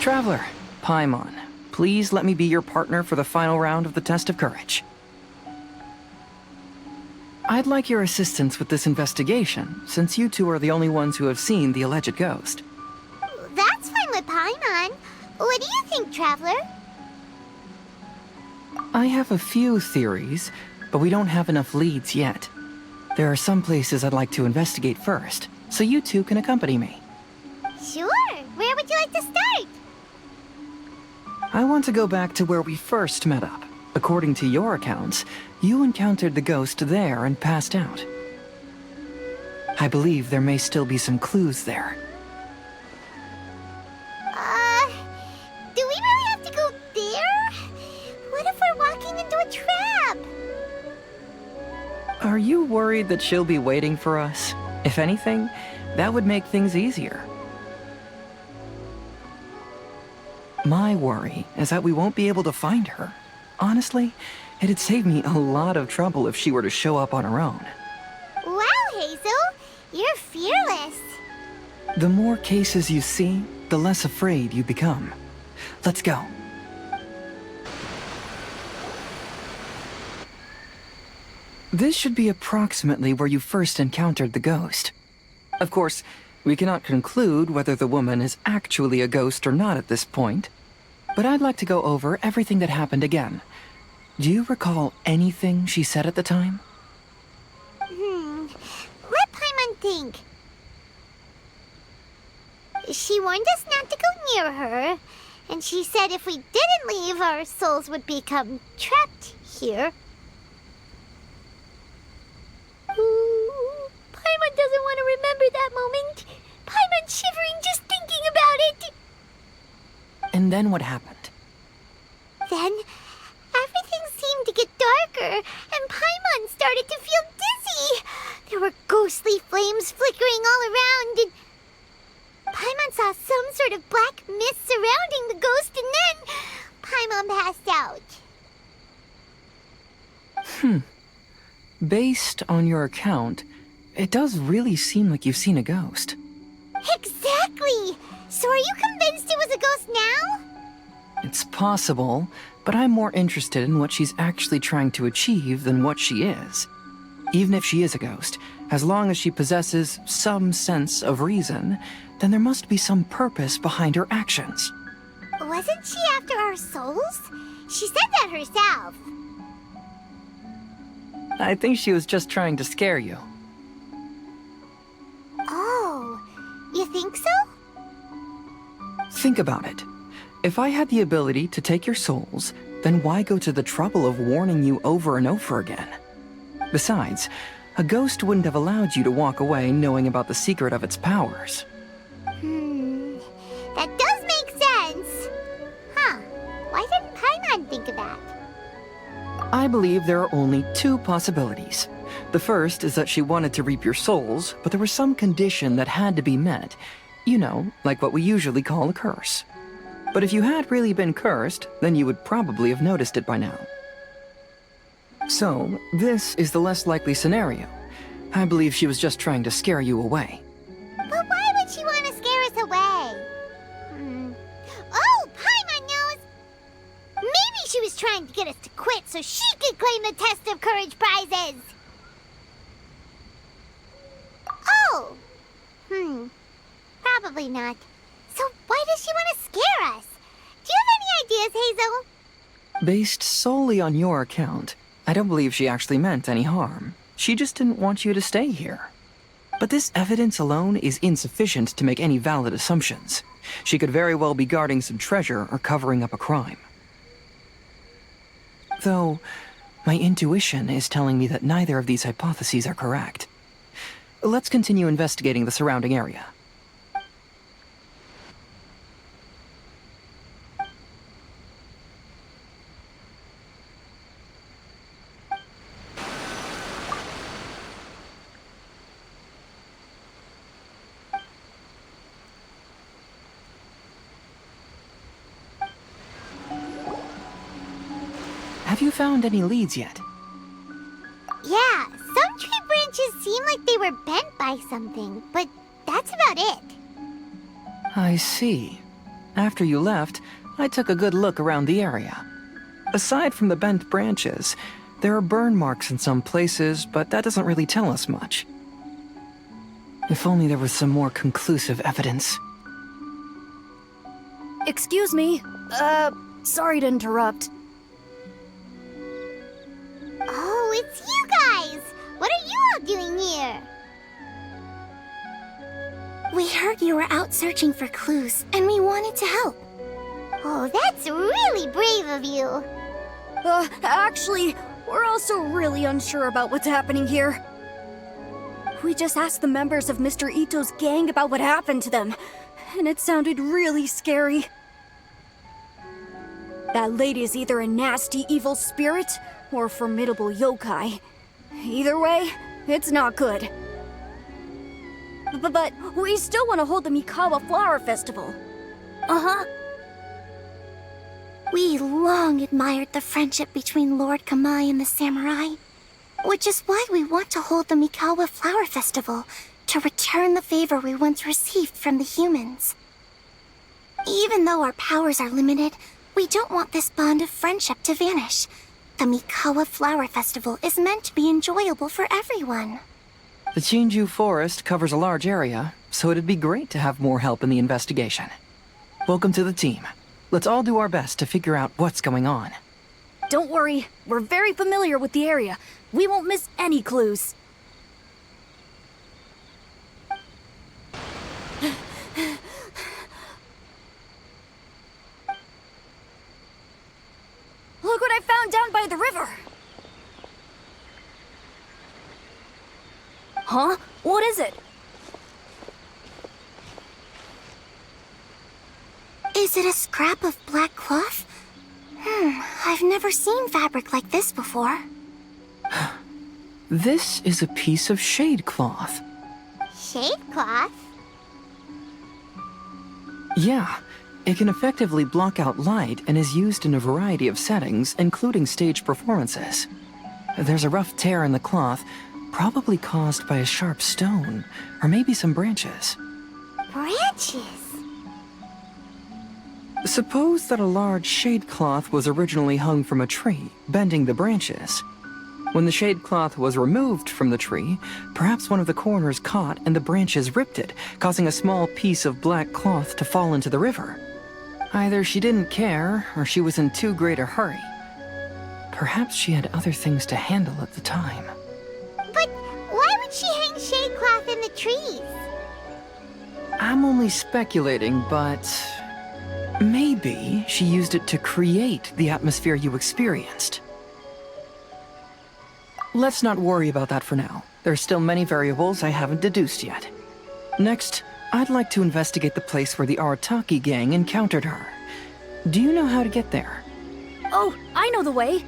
Traveler, Paimon, please let me be your partner for the final round of the test of courage. I'd like your assistance with this investigation, since you two are the only ones who have seen the alleged ghost. That's fine with Paimon. What do you think, Traveler? I have a few theories, but we don't have enough leads yet. There are some places I'd like to investigate first, so you two can accompany me. Sure. Where would you like to start? I want to go back to where we first met up. According to your accounts, you encountered the ghost there and passed out. I believe there may still be some clues there. Do we really have to go there? What if we're walking into a trap? Are you worried that she'll be waiting for us? If anything, that would make things easier. My worry is that we won't be able to find her. Honestly, it'd save me a lot of trouble if she were to show up on her own. Wow, Hazel! You're fearless. The more cases you see, the less afraid you become. Let's go. This should be approximately where you first encountered the ghost. Of course, we cannot conclude whether the woman is actually a ghost or not at this point, but I'd like to go over everything that happened again. Do you recall anything she said at the time? Let Paimon think. She warned us not to go near her, and she said if we didn't leave, our souls would become trapped here. Ooh, Paimon doesn't want to remember that moment. Paimon's shivering just thinking about it. And then what happened? Then, everything seemed to get darker, and Paimon started to feel dizzy. There were ghostly flames flickering all around, and Paimon saw some sort of black mist surrounding the ghost, and then Paimon passed out. Based on your account, it does really seem like you've seen a ghost. Exactly! So are you convinced it was a ghost now? It's possible, but I'm more interested in what she's actually trying to achieve than what she is. Even if she is a ghost, as long as she possesses some sense of reason, then there must be some purpose behind her actions. Wasn't she after our souls? She said that herself. I think she was just trying to scare you. Oh, you think so? Think about it. If I had the ability to take your souls, then why go to the trouble of warning you over and over again? Besides, a ghost wouldn't have allowed you to walk away knowing about the secret of its powers. That does make sense. Huh, why didn't Paimon think of that? I believe there are only two possibilities. The first is that she wanted to reap your souls, but there was some condition that had to be met. You know, like what we usually call a curse. But if you had really been cursed, then you would probably have noticed it by now. So, this is the less likely scenario. I believe she was just trying to scare you away. But why would she want to scare us away? Oh, Paimon knows! Maybe she was trying to get us to quit so she could claim the Test of Courage prizes! Oh! Probably not. So why does she want to scare us? Do you have any ideas, Hazel? Based solely on your account, I don't believe she actually meant any harm. She just didn't want you to stay here. But this evidence alone is insufficient to make any valid assumptions. She could very well be guarding some treasure or covering up a crime. Though, my intuition is telling me that neither of these hypotheses are correct. Let's continue investigating the surrounding area. Have you found any leads yet? Yeah, some tree branches seem like they were bent by something, but that's about it. I see. After you left, I took a good look around the area. Aside from the bent branches, there are burn marks in some places, but that doesn't really tell us much. If only there was some more conclusive evidence. Excuse me. Sorry to interrupt. Oh, it's you guys! What are you all doing here? We heard you were out searching for clues, and we wanted to help. Oh, that's really brave of you. Actually, we're also really unsure about what's happening here. We just asked the members of Mr. Ito's gang about what happened to them, and it sounded really scary. That lady is either a nasty evil spirit or a formidable yokai. Either way, it's not good. But we still want to hold the Mikawa Flower Festival. Uh-huh. We long admired the friendship between Lord Kamai and the samurai, which is why we want to hold the Mikawa Flower Festival to return the favor we once received from the humans. Even though our powers are limited, we don't want this bond of friendship to vanish. The Mikawa Flower Festival is meant to be enjoyable for everyone. The Chinju Forest covers a large area, so it'd be great to have more help in the investigation. Welcome to the team. Let's all do our best to figure out what's going on. Don't worry, we're very familiar with the area. We won't miss any clues. Look what I found down by the river! Huh? What is it? Is it a scrap of black cloth? I've never seen fabric like this before. This is a piece of shade cloth. Shade cloth? Yeah, it can effectively block out light and is used in a variety of settings, including stage performances. There's a rough tear in the cloth, probably caused by a sharp stone, or maybe some branches. Branches? Suppose that a large shade cloth was originally hung from a tree, bending the branches. When the shade cloth was removed from the tree, perhaps one of the corners caught and the branches ripped it, causing a small piece of black cloth to fall into the river. Either she didn't care, or she was in too great a hurry. Perhaps she had other things to handle at the time. But why would she hang shade cloth in the trees? I'm only speculating, but maybe she used it to create the atmosphere you experienced. Let's not worry about that for now. There's still many variables I haven't deduced yet. Next, I'd like to investigate the place where the Arataki gang encountered her. Do you know how to get there? Oh, I know the way.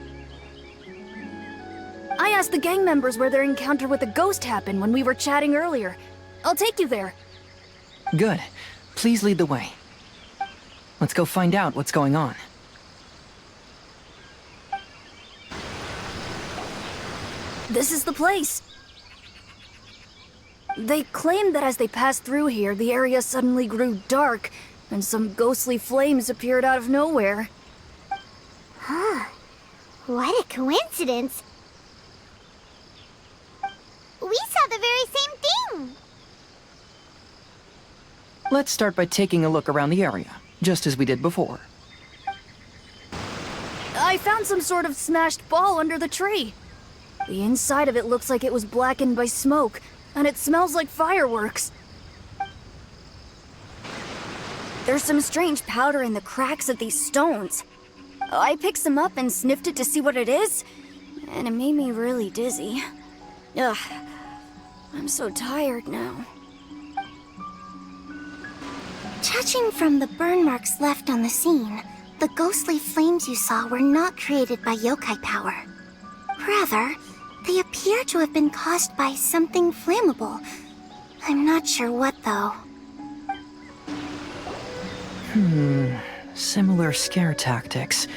I asked the gang members where their encounter with the ghost happened when we were chatting earlier. I'll take you there. Good. Please lead the way. Let's go find out what's going on. This is the place. They claimed that as they passed through here, the area suddenly grew dark, and some ghostly flames appeared out of nowhere. Huh. What a coincidence. We saw the very same thing. Let's start by taking a look around the area, just as we did before. I found some sort of smashed ball under the tree. The inside of it looks like it was blackened by smoke, and it smells like fireworks. There's some strange powder in the cracks of these stones. I picked some up and sniffed it to see what it is, and it made me really dizzy. Ugh, I'm so tired now. Judging from the burn marks left on the scene, the ghostly flames you saw were not created by yokai power. Rather, they appear to have been caused by something flammable. I'm not sure what, though. Similar scare tactics.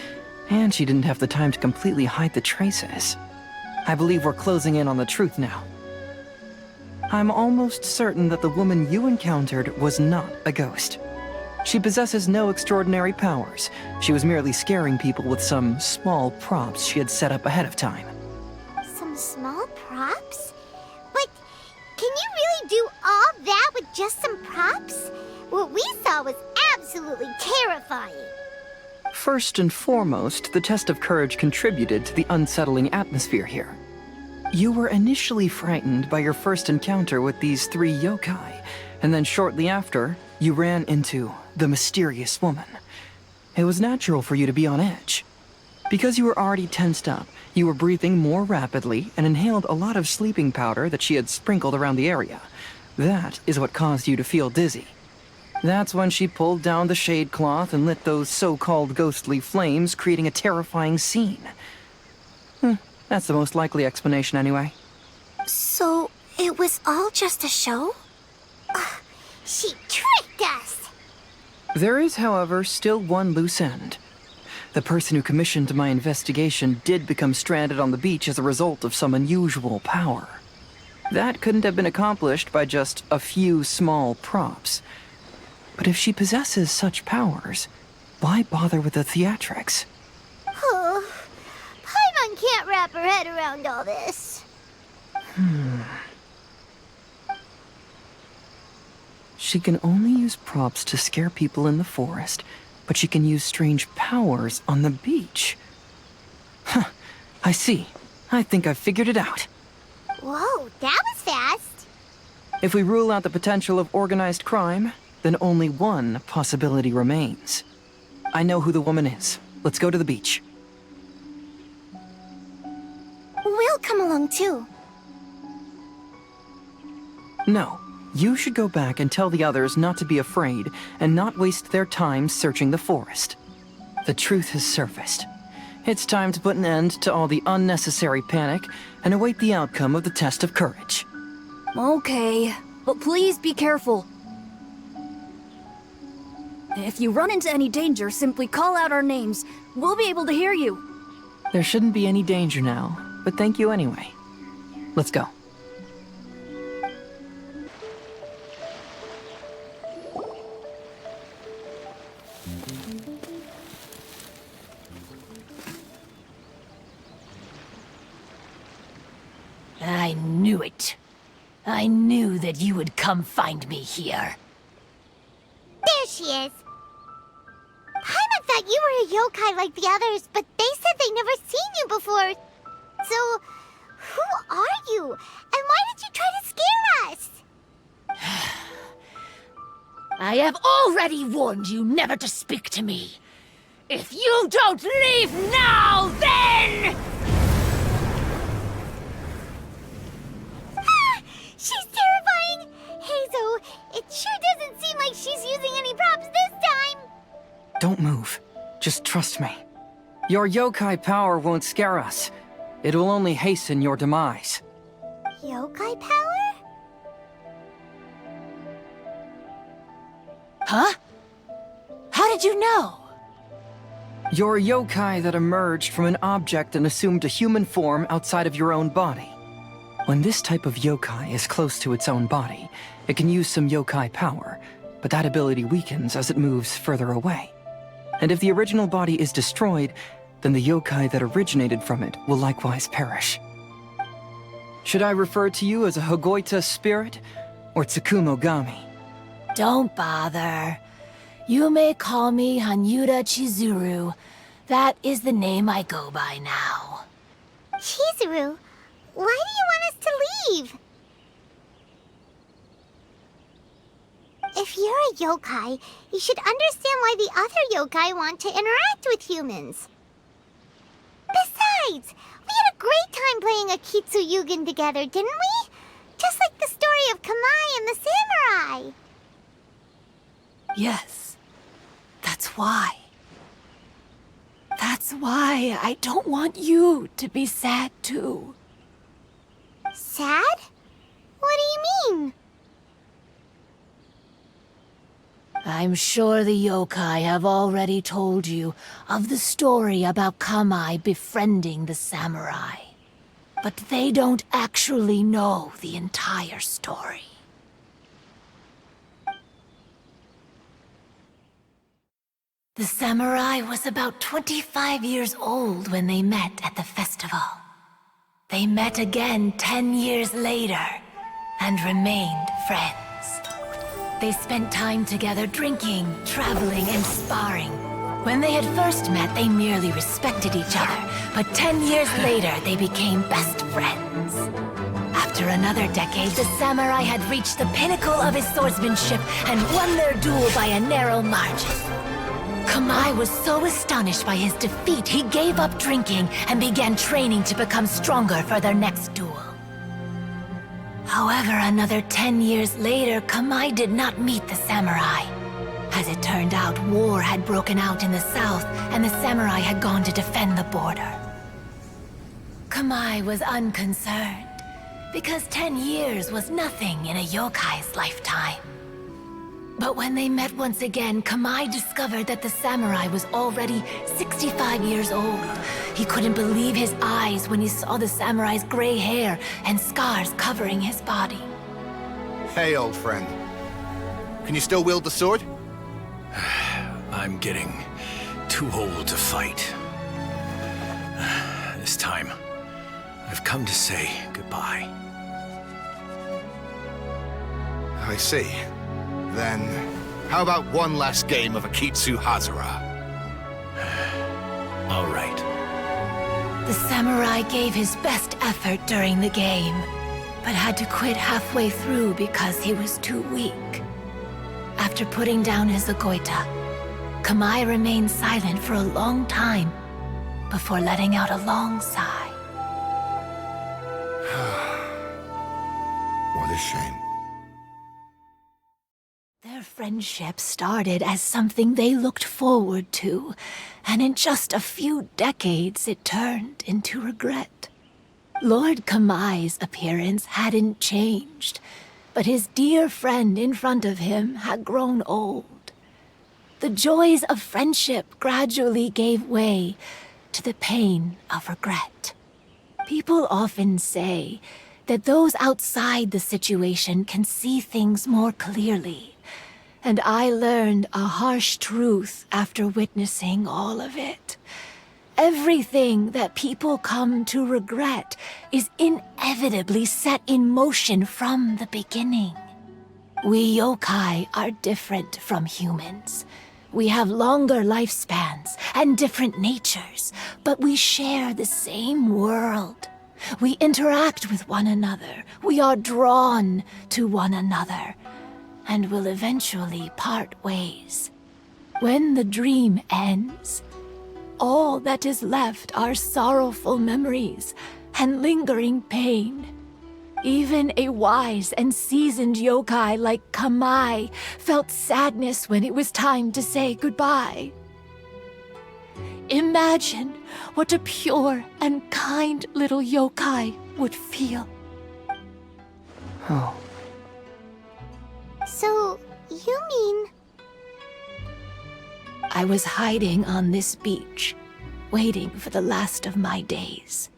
And she didn't have the time to completely hide the traces. I believe we're closing in on the truth now. I'm almost certain that the woman you encountered was not a ghost. She possesses no extraordinary powers. She was merely scaring people with some small props she had set up ahead of time. Some small props? But can you really do all that with just some props? What we saw was absolutely terrifying. First and foremost, the test of courage contributed to the unsettling atmosphere here. You were initially frightened by your first encounter with these 3 yokai, and then shortly after, you ran into the mysterious woman. It was natural for you to be on edge. Because you were already tensed up, you were breathing more rapidly and inhaled a lot of sleeping powder that she had sprinkled around the area. That is what caused you to feel dizzy. That's when she pulled down the shade cloth and lit those so-called ghostly flames, creating a terrifying scene. That's the most likely explanation anyway. So, it was all just a show? She tricked us! There is, however, still one loose end. The person who commissioned my investigation did become stranded on the beach as a result of some unusual power. That couldn't have been accomplished by just a few small props. But if she possesses such powers, why bother with the theatrics? Oh, Paimon can't wrap her head around all this. She can only use props to scare people in the forest, but she can use strange powers on the beach. Huh, I see. I think I've figured it out. Whoa, that was fast. If we rule out the potential of organized crime, then only one possibility remains. I know who the woman is. Let's go to the beach. We'll come along too. No, you should go back and tell the others not to be afraid and not waste their time searching the forest. The truth has surfaced. It's time to put an end to all the unnecessary panic and await the outcome of the test of courage. Okay, but please be careful. If you run into any danger, simply call out our names. We'll be able to hear you. There shouldn't be any danger now, but thank you anyway. Let's go. I knew it. I knew that you would come find me here. There she is. Paimon thought you were a yokai like the others, but they said they never seen you before. So, who are you? And why did you try to scare us? I have already warned you never to speak to me. If you don't leave now, then... She's terrifying! Hazel, it sure doesn't seem like she's using any props this time! Don't move. Just trust me. Your yokai power won't scare us. It will only hasten your demise. Yokai power? Huh? How did you know? You're a yokai that emerged from an object and assumed a human form outside of your own body. When this type of yokai is close to its own body, it can use some yokai power, but that ability weakens as it moves further away. And if the original body is destroyed, then the yokai that originated from it will likewise perish. Should I refer to you as a Hagoita spirit or Tsukumogami? Don't bother. You may call me Hanyuda Chizuru. That is the name I go by now. Chizuru, why do you want us to leave? If you're a yokai, you should understand why the other yokai want to interact with humans. Besides, we had a great time playing Akitsu Yugen together, didn't we? Just like the story of Kamai and the samurai. Yes, that's why. That's why I don't want you to be sad too. Sad? What do you mean? I'm sure the yokai have already told you of the story about Kamai befriending the samurai. But they don't actually know the entire story. The samurai was about 25 years old when they met at the festival. They met again 10 years later and remained friends. They spent time together drinking, traveling, and sparring. When they had first met, they merely respected each other, but 10 years later, they became best friends. After another decade, the samurai had reached the pinnacle of his swordsmanship and won their duel by a narrow margin. Kamai was so astonished by his defeat, he gave up drinking and began training to become stronger for their next duel. However, another 10 years later, Kamai did not meet the samurai. As it turned out, war had broken out in the south, and the samurai had gone to defend the border. Kamai was unconcerned, because 10 years was nothing in a yokai's lifetime. But when they met once again, Kamai discovered that the samurai was already 65 years old. He couldn't believe his eyes when he saw the samurai's gray hair and scars covering his body. Hey, old friend. Can you still wield the sword? I'm getting too old to fight. This time, I've come to say goodbye. I see. Then, how about one last game of Akitsu Hazara? All right. The samurai gave his best effort during the game, but had to quit halfway through because he was too weak. After putting down his agoita, Kamai remained silent for a long time before letting out a long sigh. What a shame. Their friendship started as something they looked forward to, and in just a few decades it turned into regret. Lord Kamai's appearance hadn't changed, but his dear friend in front of him had grown old. The joys of friendship gradually gave way to the pain of regret. People often say that those outside the situation can see things more clearly. And I learned a harsh truth after witnessing all of it. Everything that people come to regret is inevitably set in motion from the beginning. We yokai are different from humans. We have longer lifespans and different natures, but we share the same world. We interact with one another. We are drawn to one another, and will eventually part ways. When the dream ends, all that is left are sorrowful memories and lingering pain. Even a wise and seasoned yokai like Kamai felt sadness when it was time to say goodbye. Imagine what a pure and kind little yokai would feel. Oh. So, you mean... I was hiding on this beach, waiting for the last of my days.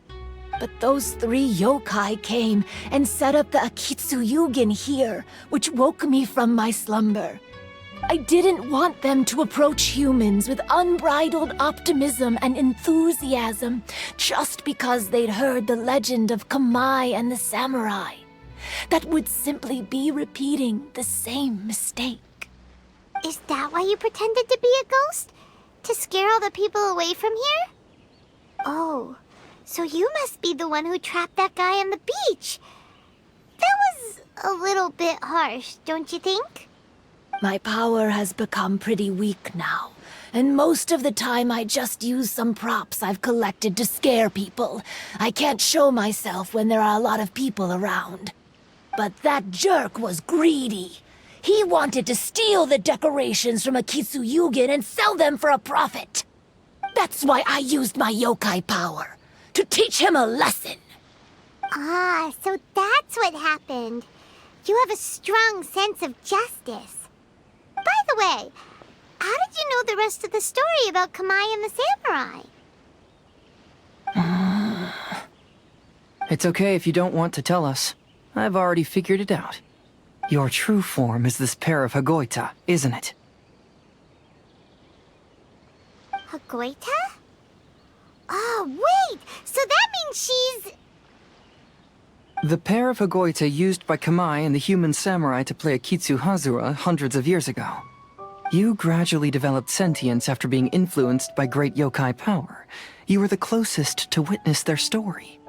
But those 3 yokai came and set up the Akitsu Yugen here, which woke me from my slumber. I didn't want them to approach humans with unbridled optimism and enthusiasm just because they'd heard the legend of Kamai and the samurai. That would simply be repeating the same mistake. Is that why you pretended to be a ghost? To scare all the people away from here? Oh, so you must be the one who trapped that guy on the beach. That was a little bit harsh, don't you think? My power has become pretty weak now, and most of the time I just use some props I've collected to scare people. I can't show myself when there are a lot of people around. But that jerk was greedy. He wanted to steal the decorations from Akitsu Yugen and sell them for a profit. That's why I used my yokai power, to teach him a lesson. Ah, so that's what happened. You have a strong sense of justice. By the way, how did you know the rest of the story about Kamai and the samurai? It's okay if you don't want to tell us. I've already figured it out. Your true form is this pair of Hagoita, isn't it? Hagoita? Oh, wait! So that means she's... The pair of Hagoita used by Kamai and the human samurai to play Akitsu Hazura hundreds of years ago. You gradually developed sentience after being influenced by great yokai power. You were the closest to witness their story.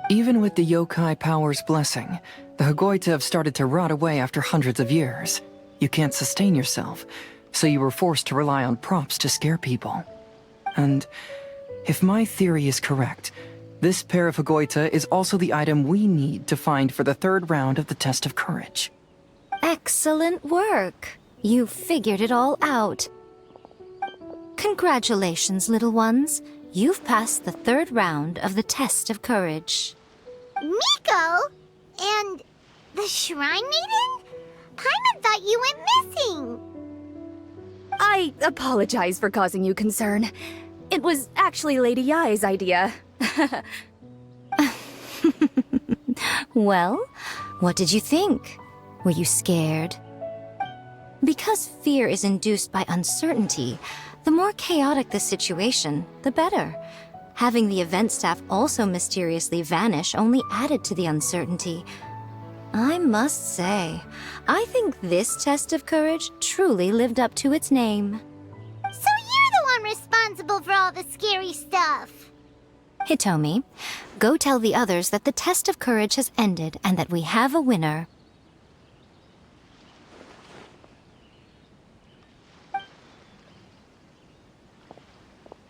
Even with the yokai power's blessing, the Hagoita have started to rot away after hundreds of years. You can't sustain yourself, so you were forced to rely on props to scare people. And if my theory is correct, this pair of Hagoita is also the item we need to find for the third round of the test of courage. Excellent work. You figured it all out. Congratulations, little ones. You've passed the third round of the test of courage. Miko? And the Shrine Maiden? Paimon thought you went missing. I apologize for causing you concern. It was actually Lady Yai's idea. Well, what did you think? Were you scared? Because fear is induced by uncertainty, the more chaotic the situation, the better. Having the event staff also mysteriously vanish only added to the uncertainty. I must say, I think this test of courage truly lived up to its name. So you're the one responsible for all the scary stuff. Hitomi, go tell the others that the test of courage has ended and that we have a winner.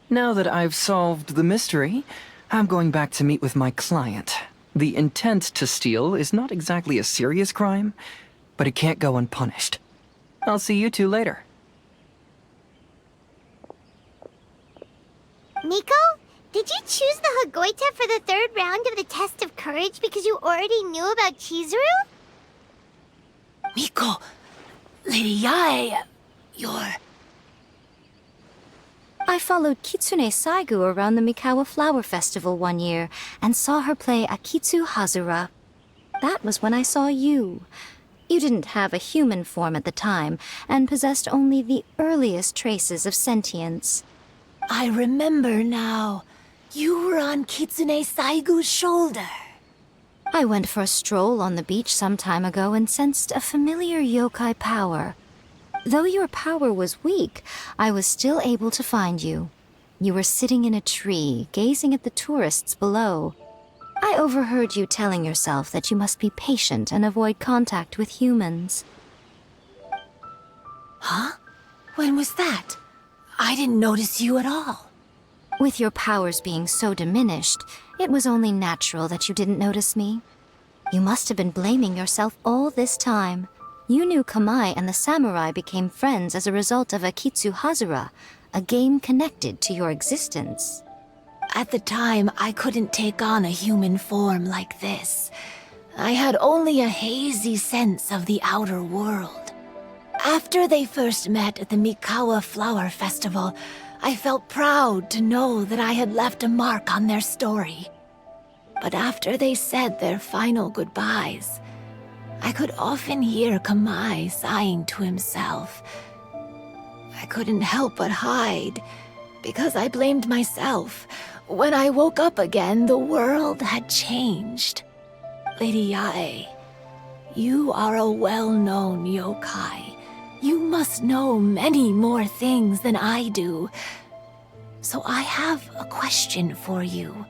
Now that I've solved the mystery, I'm going back to meet with my client. The intent to steal is not exactly a serious crime, but it can't go unpunished. I'll see you two later. Miko, did you choose the Hagoita for the third round of the test of courage because you already knew about Chizuru? Miko, Lady Yae, you're... I followed Kitsune Saigu around the Mikawa Flower Festival one year and saw her play Akitsu Hazura. That was when I saw you. You didn't have a human form at the time and possessed only the earliest traces of sentience. I remember now. You were on Kitsune Saigu's shoulder. I went for a stroll on the beach some time ago and sensed a familiar yokai power. Though your power was weak, I was still able to find you. You were sitting in a tree, gazing at the tourists below. I overheard you telling yourself that you must be patient and avoid contact with humans. Huh? When was that? I didn't notice you at all. With your powers being so diminished, it was only natural that you didn't notice me. You must have been blaming yourself all this time. You knew Kamai and the samurai became friends as a result of Akitsu Hazura, a game connected to your existence. At the time, I couldn't take on a human form like this. I had only a hazy sense of the outer world. After they first met at the Mikawa Flower Festival, I felt proud to know that I had left a mark on their story. But after they said their final goodbyes, I could often hear Kamai sighing to himself. I couldn't help but hide, because I blamed myself. When I woke up again, the world had changed. Lady Yae, you are a well-known yokai. You must know many more things than I do. So I have a question for you.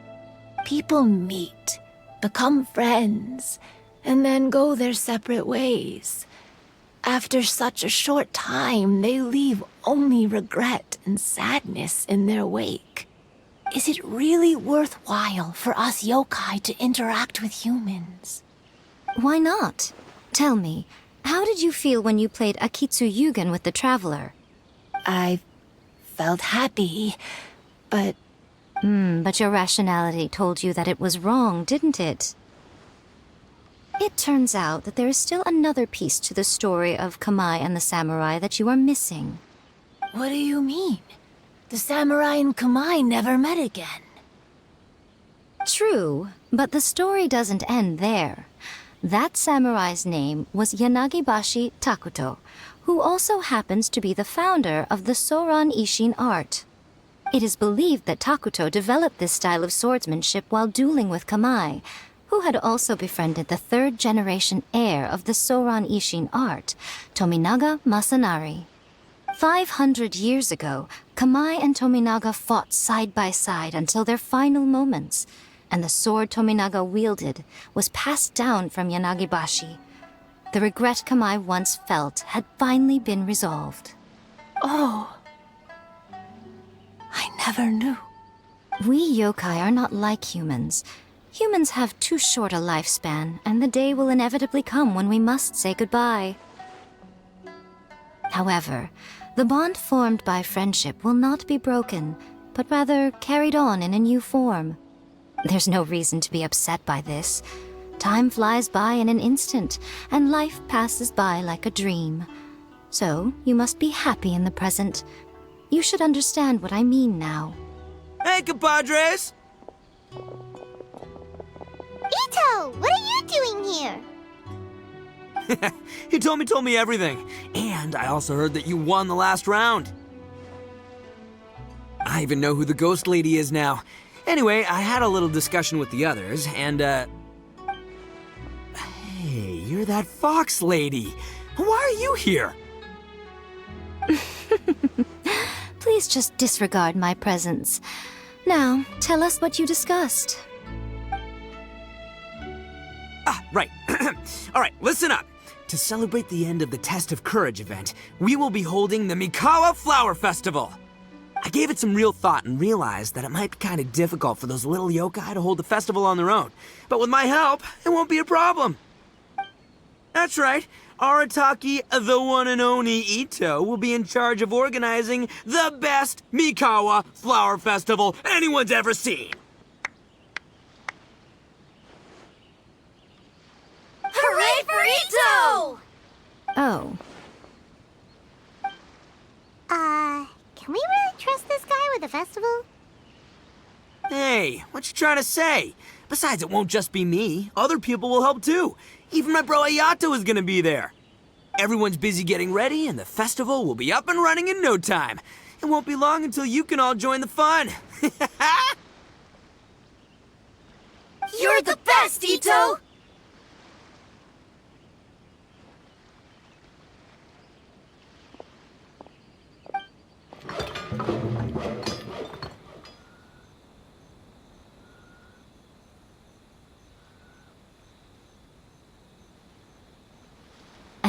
People meet, become friends, and then go their separate ways. After such a short time, they leave only regret and sadness in their wake. Is it really worthwhile for us yokai to interact with humans? Why not? Tell me, how did you feel when you played Akitsu Yugen with the Traveler? I felt happy, but... But your rationality told you that it was wrong, didn't it? It turns out that there is still another piece to the story of Kamai and the samurai that you are missing. What do you mean? The samurai and Kamai never met again. True, but the story doesn't end there. That samurai's name was Yanagibashi Takuto, who also happens to be the founder of the Soran Ishin art. It is believed that Takuto developed this style of swordsmanship while dueling with Kamai, who had also befriended the third-generation heir of the Soran Ishin art, Tominaga Masanari. 500 years ago, Kamai and Tominaga fought side by side until their final moments, and the sword Tominaga wielded was passed down from Yanagibashi. The regret Kamai once felt had finally been resolved. Oh. I never knew. We yokai are not like humans. Humans have too short a lifespan, and the day will inevitably come when we must say goodbye. However, the bond formed by friendship will not be broken, but rather carried on in a new form. There's no reason to be upset by this. Time flies by in an instant, and life passes by like a dream. So, you must be happy in the present. You should understand what I mean now. Hey, compadres! Ito, what are you doing here? He told me everything. And I also heard that you won the last round. I even know who the ghost lady is now. Anyway, I had a little discussion with the others, and, Hey, you're that fox lady. Why are you here? Please just disregard my presence. Now, tell us what you discussed. Ah, right. All right, listen up. To celebrate the end of the Test of Courage event, we will be holding the Mikawa Flower Festival. I gave it some real thought and realized that it might be kind of difficult for those little yokai to hold the festival on their own. But with my help, it won't be a problem. That's right. Arataki, the one and only Ito, will be in charge of organizing the best Mikawa Flower Festival anyone's ever seen. Hooray for Ito! Oh, Can we really trust this guy with the festival? Hey, what you trying to say? Besides, it won't just be me. Other people will help too. Even my bro Ayato is gonna be there. Everyone's busy getting ready, and the festival will be up and running in no time. It won't be long until you can all join the fun. You're the best, Ito!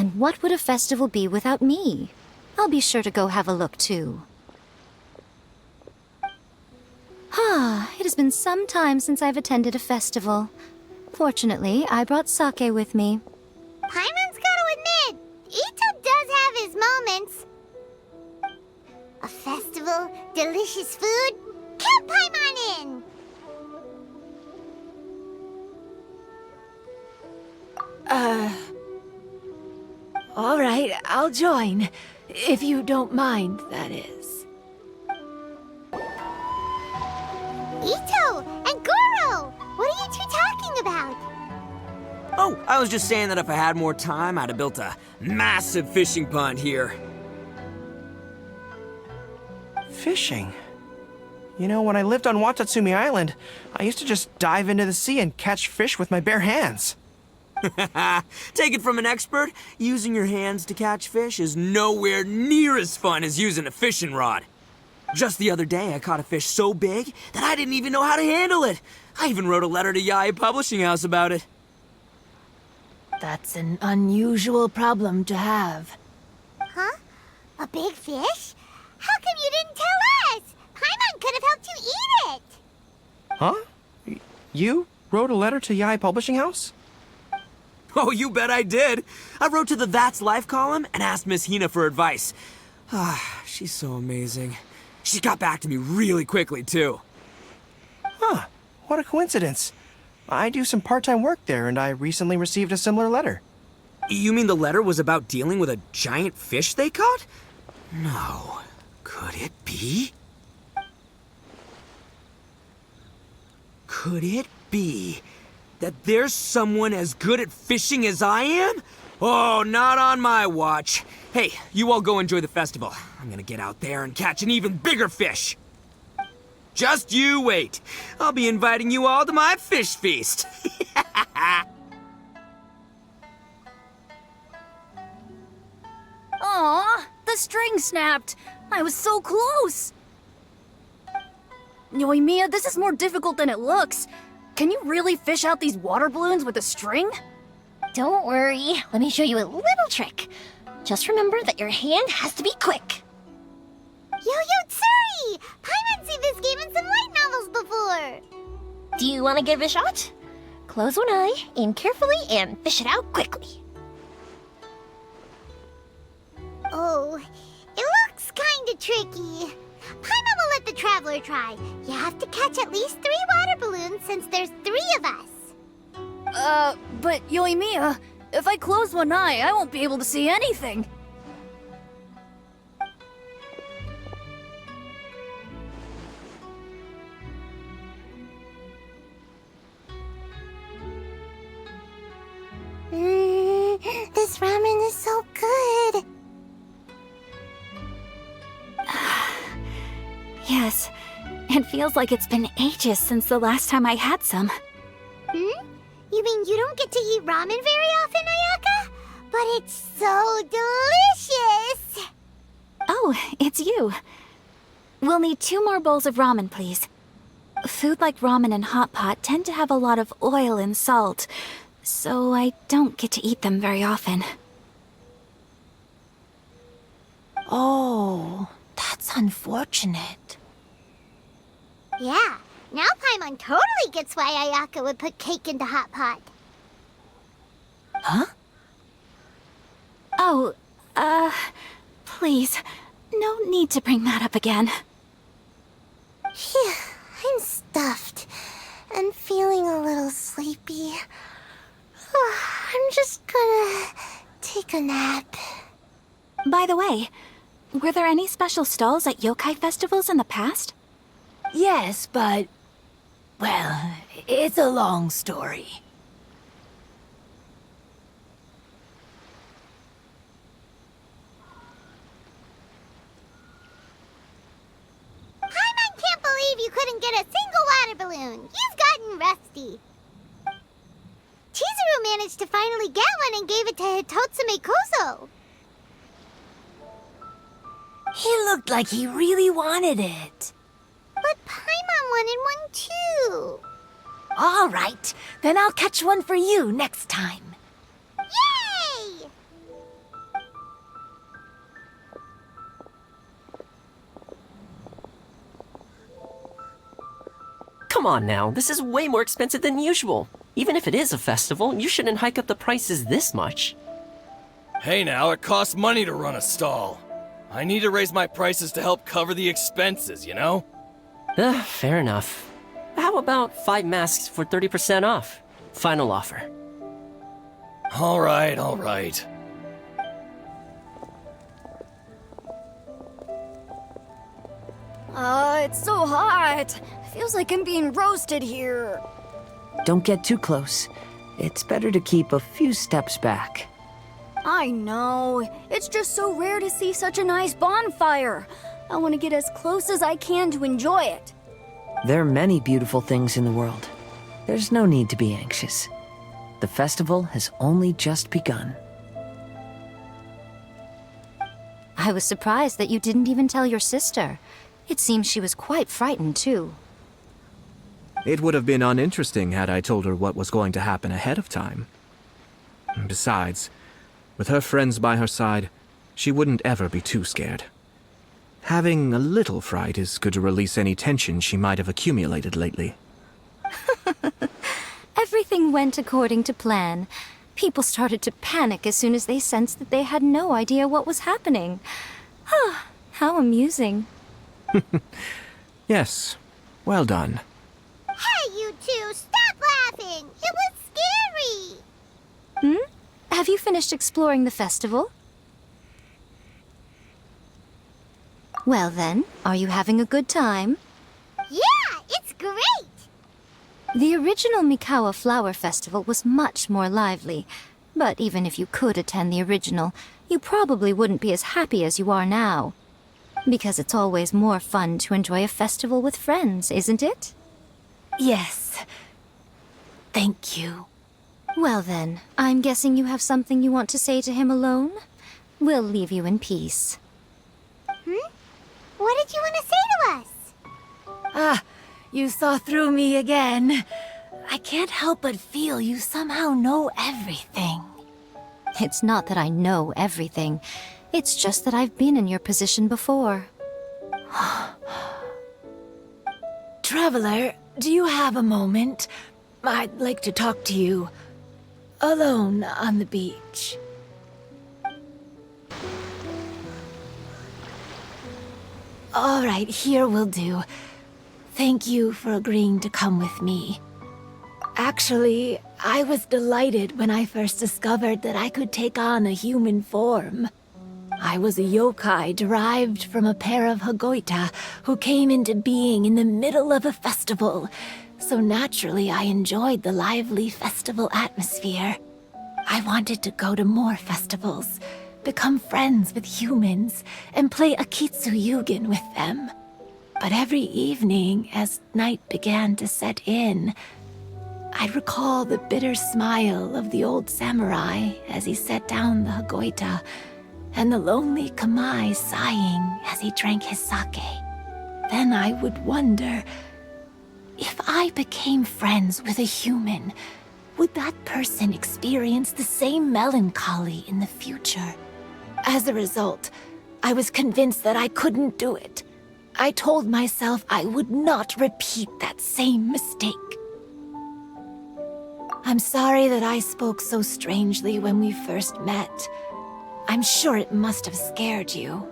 and what would a festival be without me? I'll be sure to go have a look too. It has been some time since I've attended a festival. Fortunately, I brought sake with me. Paimon's gotta admit, Ito does have his moments. A festival, delicious food, count Paimon in! All right, I'll join. If you don't mind, that is. Ito and Goro! What are you two talking about? Oh, I was just saying that if I had more time, I'd have built a massive fishing pond here. Fishing? You know, when I lived on Watatsumi Island, I used to just dive into the sea and catch fish with my bare hands. Take it from an expert, using your hands to catch fish is nowhere near as fun as using a fishing rod. Just the other day, I caught a fish so big that I didn't even know how to handle it. I even wrote a letter to Yae Publishing House about it. That's an unusual problem to have. Huh? A big fish? How come you didn't tell us? Paimon could have helped you eat it! Huh? You wrote a letter to Yae Publishing House? Oh, you bet I did. I wrote to the That's Life column and asked Miss Hina for advice. She's so amazing. She got back to me really quickly, too. Huh. What a coincidence. I do some part-time work there, and I recently received a similar letter. You mean the letter was about dealing with a giant fish they caught? No. Could it be? Could it be that there's someone as good at fishing as I am? Oh, not on my watch. Hey, you all go enjoy the festival. I'm gonna get out there and catch an even bigger fish. Just you wait. I'll be inviting you all to my fish feast. Aw, the string snapped. I was so close. Yoimiya, this is more difficult than it looks. Can you really fish out these water balloons with a string? Don't worry, let me show you a little trick. Just remember that your hand has to be quick. Yo-Yo Tsuri! Paimon's seen this game in some light novels before. Do you want to give it a shot? Close one eye, aim carefully, and fish it out quickly. Oh, it looks kinda tricky. Paimon will let the traveler try. You have to catch at least 3 water balloons since there's 3 of us. But Yoimiya, if I close one eye, I won't be able to see anything. This ramen is so good. Yes, it feels like it's been ages since the last time I had some. You mean you don't get to eat ramen very often, Ayaka? But it's so delicious! Oh, it's you. We'll need 2 more bowls of ramen, please. Food like ramen and hot pot tend to have a lot of oil and salt, so I don't get to eat them very often. Oh, that's unfortunate. Yeah, now Paimon totally gets why Ayaka would put cake into hot pot. Huh? Oh, please, no need to bring that up again. Phew, I'm stuffed and feeling a little sleepy. I'm just gonna take a nap. By the way, were there any special stalls at yokai festivals in the past? Yes, but... well, it's a long story. Paimon can't believe you couldn't get a single water balloon. You've gotten rusty. Chizuru managed to finally get one and gave it to Hitotsume Kozo. He looked like he really wanted it. But Paimon wanted one too. All right, then I'll catch one for you next time. Yay! Come on now, this is way more expensive than usual. Even if it is a festival, you shouldn't hike up the prices this much. Hey now, it costs money to run a stall. I need to raise my prices to help cover the expenses, you know? Fair enough. How about 5 masks for 30% off? Final offer. Alright, alright. It's so hot. Feels like I'm being roasted here. Don't get too close. It's better to keep a few steps back. I know. It's just so rare to see such a nice bonfire. I want to get as close as I can to enjoy it. There are many beautiful things in the world. There's no need to be anxious. The festival has only just begun. I was surprised that you didn't even tell your sister. It seems she was quite frightened, too. It would have been uninteresting had I told her what was going to happen ahead of time. Besides, with her friends by her side, she wouldn't ever be too scared. Having a little fright is good to release any tension she might have accumulated lately. Everything went according to plan. People started to panic as soon as they sensed that they had no idea what was happening. How amusing. Yes, well done. Hey, you two, stop laughing! It was scary! Have you finished exploring the festival? Well then, are you having a good time? Yeah, it's great! The original Mikawa Flower Festival was much more lively, but even if you could attend the original, you probably wouldn't be as happy as you are now. Because it's always more fun to enjoy a festival with friends, isn't it? Yes. Thank you. Well then, I'm guessing you have something you want to say to him alone? We'll leave you in peace. What did you want to say to us? Ah, you saw through me again. I can't help but feel you somehow know everything. It's not that I know everything. It's just that I've been in your position before. Traveler, do you have a moment? I'd like to talk to you. Alone on the beach. All right, here will do. Thank you for agreeing to come with me. Actually, I was delighted when I first discovered that I could take on a human form. I was a yokai derived from a pair of Hagoita who came into being in the middle of a festival, so naturally I enjoyed the lively festival atmosphere. I wanted to go to more festivals, become friends with humans, and play Akitsu Yugen with them. But every evening, as night began to set in, I'd recall the bitter smile of the old samurai as he set down the Hagoita, and the lonely Kamai sighing as he drank his sake. Then I would wonder, if I became friends with a human, would that person experience the same melancholy in the future? As a result, I was convinced that I couldn't do it. I told myself I would not repeat that same mistake. I'm sorry that I spoke so strangely when we first met. I'm sure it must have scared you.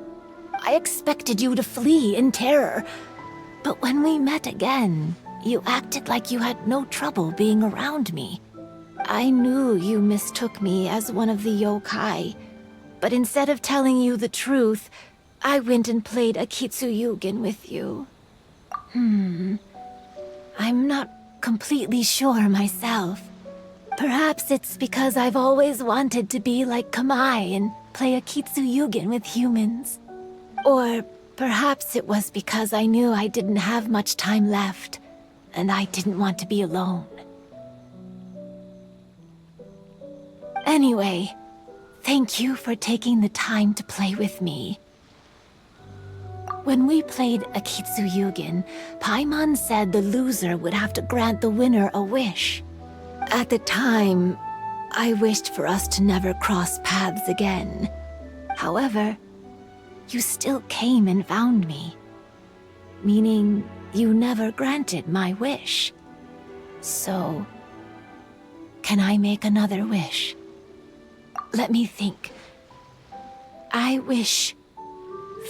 I expected you to flee in terror, but when we met again, you acted like you had no trouble being around me. I knew you mistook me as one of the yokai, but instead of telling you the truth, I went and played Akitsu Yugen with you. I'm not completely sure myself. Perhaps it's because I've always wanted to be like Kamai and play Akitsu Yugen with humans. Or perhaps it was because I knew I didn't have much time left, and I didn't want to be alone. Anyway, thank you for taking the time to play with me. When we played Akitsu Yugen, Paimon said the loser would have to grant the winner a wish. At the time, I wished for us to never cross paths again. However, you still came and found me, meaning you never granted my wish. So, can I make another wish? Let me think. I wish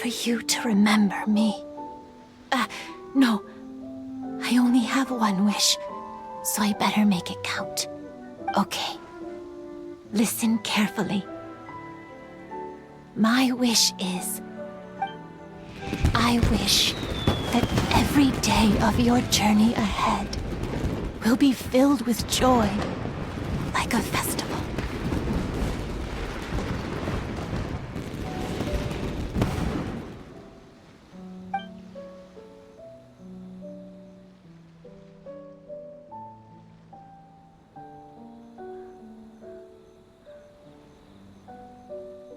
for you to remember me. No. I only have one wish, so I better make it count. Okay. Listen carefully. My wish is, I wish that every day of your journey ahead will be filled with joy, like a festival.